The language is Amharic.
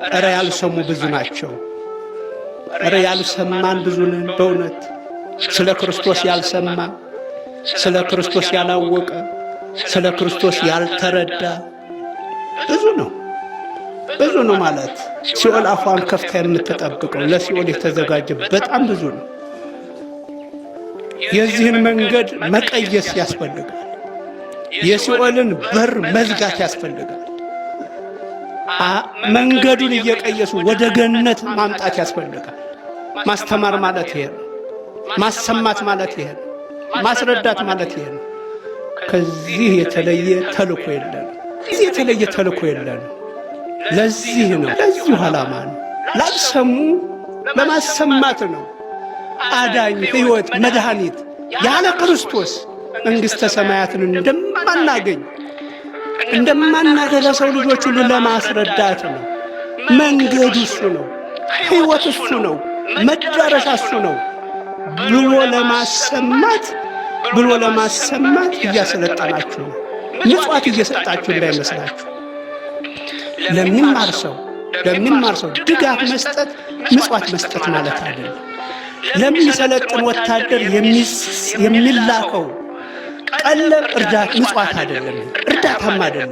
እረ ያልሰሙ ብዙ ናቸው። እረ ያልሰማን ብዙ ነን። በእውነት ስለ ክርስቶስ ያልሰማ፣ ስለ ክርስቶስ ያላወቀ፣ ስለ ክርስቶስ ያልተረዳ ብዙ ነው። ብዙ ነው ማለት ሲኦል አፏን ከፍታ የምትጠብቀው ለሲኦል የተዘጋጀ በጣም ብዙ ነው። የዚህን መንገድ መቀየስ ያስፈልጋል። የሲኦልን በር መዝጋት ያስፈልጋል። መንገዱን እየቀየሱ ወደ ገነት ማምጣት ያስፈልጋል። ማስተማር ማለት ይሄ ነው። ማሰማት ማለት ይሄ ነው። ማስረዳት ማለት ይሄ ነው። ከዚህ የተለየ ተልእኮ የለም። ከዚህ የተለየ ተልእኮ የለም። ለዚህ ነው፣ ለዚሁ ዓላማ ነው። ላልሰሙ ለማሰማት ነው። አዳኝ ሕይወት መድኃኒት ያለ ክርስቶስ መንግሥተ ሰማያትን እንደማናገኝ ለሰው ልጆች ሁሉ ለማስረዳት ነው። መንገዱ እሱ ነው። ሕይወት እሱ ነው። መዳረሻ እሱ ነው ብሎ ለማሰማት እያሰለጠናችሁ ነው። ምጽዋት እየሰጣችሁ እንዳይመስላችሁ። ለሚማር ሰው ድጋፍ መስጠት ምጽዋት መስጠት ማለት አይደለም። ለሚሰለጥን ወታደር የሚላከው ቀለብ ምጽዋት አይደለም፣ እርዳታም አይደለም።